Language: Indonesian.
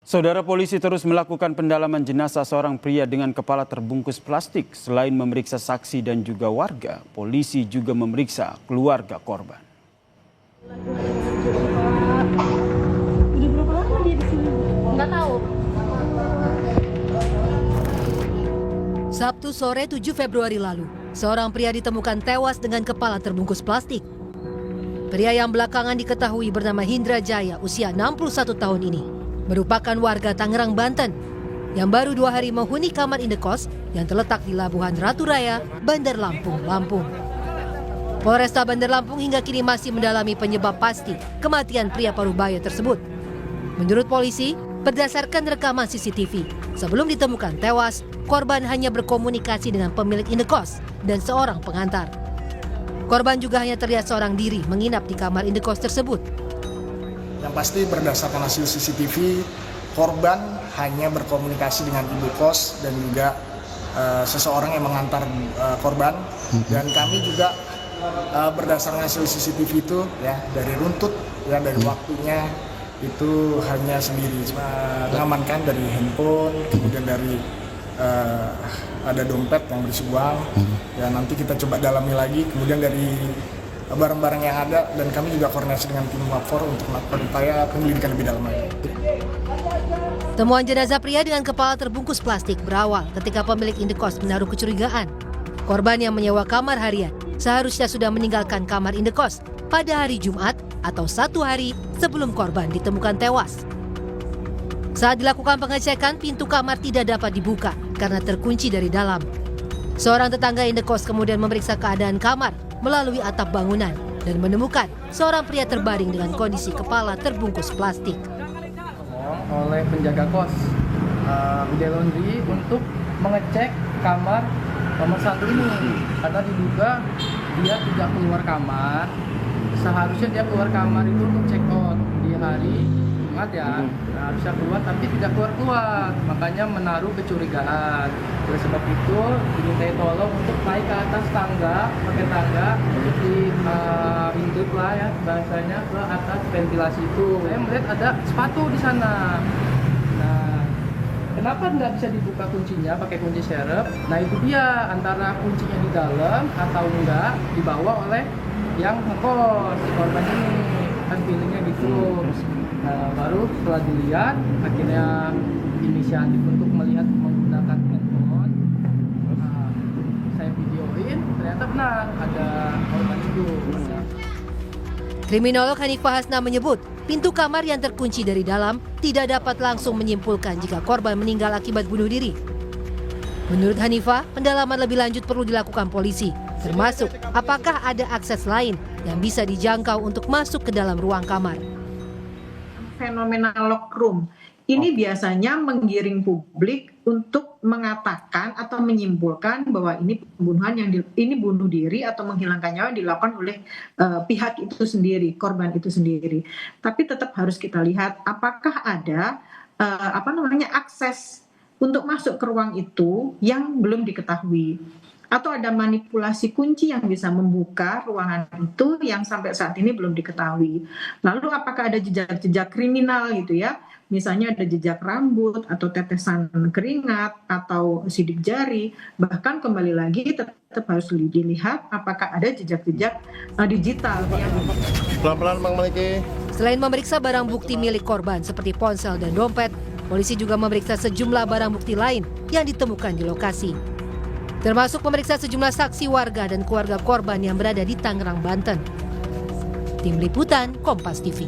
Saudara, polisi terus melakukan pendalaman jenazah seorang pria dengan kepala terbungkus plastik. Selain memeriksa saksi dan juga warga, polisi juga memeriksa keluarga korban. Udah berapa lama dia di sini? Nggak tahu. Sabtu sore 7 Februari lalu, seorang pria ditemukan tewas dengan kepala terbungkus plastik. Pria yang belakangan diketahui bernama Hindra Jaya, usia 61 tahun ini, merupakan warga Tangerang, Banten, yang baru 2 hari menghuni kamar indekos yang terletak di Labuhan Ratu Raya, Bandar Lampung, Lampung. Polresta Bandar Lampung hingga kini masih mendalami penyebab pasti kematian pria parubaya tersebut. Menurut polisi, berdasarkan rekaman CCTV, sebelum ditemukan tewas, korban hanya berkomunikasi dengan pemilik indekos dan seorang pengantar. Korban juga hanya terlihat seorang diri menginap di kamar indekos tersebut. Yang pasti berdasarkan hasil CCTV, korban hanya berkomunikasi dengan ibu kos dan juga seseorang yang mengantar korban. Dan kami juga berdasarkan hasil CCTV itu ya dari runtut ya dari waktunya itu hanya sendiri, mengamankan dari handphone, kemudian dari ada dompet yang berisi uang. Ya nanti kita coba dalami lagi, kemudian dari barang-barang yang ada, dan kami juga koordinasi dengan tim Lapor untuk melakukan upaya penyelidikan lebih dalam lagi. Temuan jenazah pria dengan kepala terbungkus plastik berawal ketika pemilik indekos menaruh kecurigaan. Korban yang menyewa kamar harian seharusnya sudah meninggalkan kamar indekos pada hari Jumat atau 1 hari sebelum korban ditemukan tewas. Saat dilakukan pengecekan, pintu kamar tidak dapat dibuka karena terkunci dari dalam. Seorang tetangga indekos kemudian memeriksa keadaan kamar melalui atap bangunan dan menemukan seorang pria terbaring dengan kondisi kepala terbungkus plastik. Oleh penjaga kos BD Laundry untuk mengecek kamar nomor 1 ini karena diduga dia tidak keluar kamar. Seharusnya dia keluar kamar itu untuk check out di hari Jumat ya. Harusnya keluar tapi tidak keluar, makanya menaruh kecurigaan. Oleh sebab itu dimintai tolong untuk naik ke atas tangga, pakai tangga untuk diintip lah ya bahasanya ke atas ventilasi itu. Saya melihat ada sepatu di sana. Nah, kenapa nggak bisa dibuka kuncinya pakai kunci serep? Nah itu dia, antara kuncinya di dalam atau enggak dibawa oleh yang ngekos si korban ini, kan feelingnya gitu. Nah, baru setelah dilihat akhirnya inisiatif untuk melihat menggunakan handphone. Nah, saya videoin, ternyata benar ada korban itu. Kriminolog Hanifah Hasna menyebut pintu kamar yang terkunci dari dalam tidak dapat langsung menyimpulkan jika korban meninggal akibat bunuh diri. Menurut Hanifah, pendalaman lebih lanjut perlu dilakukan polisi, termasuk apakah ada akses lain yang bisa dijangkau untuk masuk ke dalam ruang kamar. Fenomena lock room ini biasanya menggiring publik untuk mengatakan atau menyimpulkan bahwa ini pembunuhan ini bunuh diri atau menghilangkan nyawa dilakukan oleh pihak itu sendiri, korban itu sendiri. Tapi tetap harus kita lihat apakah ada akses untuk masuk ke ruang itu yang belum diketahui. Atau ada manipulasi kunci yang bisa membuka ruangan itu yang sampai saat ini belum diketahui. Lalu apakah ada jejak-jejak kriminal gitu ya, misalnya ada jejak rambut atau tetesan keringat atau sidik jari, bahkan kembali lagi tetap harus dilihat apakah ada jejak-jejak digital. Pelan-pelan Bang Maliki. Selain memeriksa barang bukti milik korban seperti ponsel dan dompet, polisi juga memeriksa sejumlah barang bukti lain yang ditemukan di lokasi. Termasuk memeriksa sejumlah saksi warga dan keluarga korban yang berada di Tangerang, Banten. Tim Liputan, Kompas TV.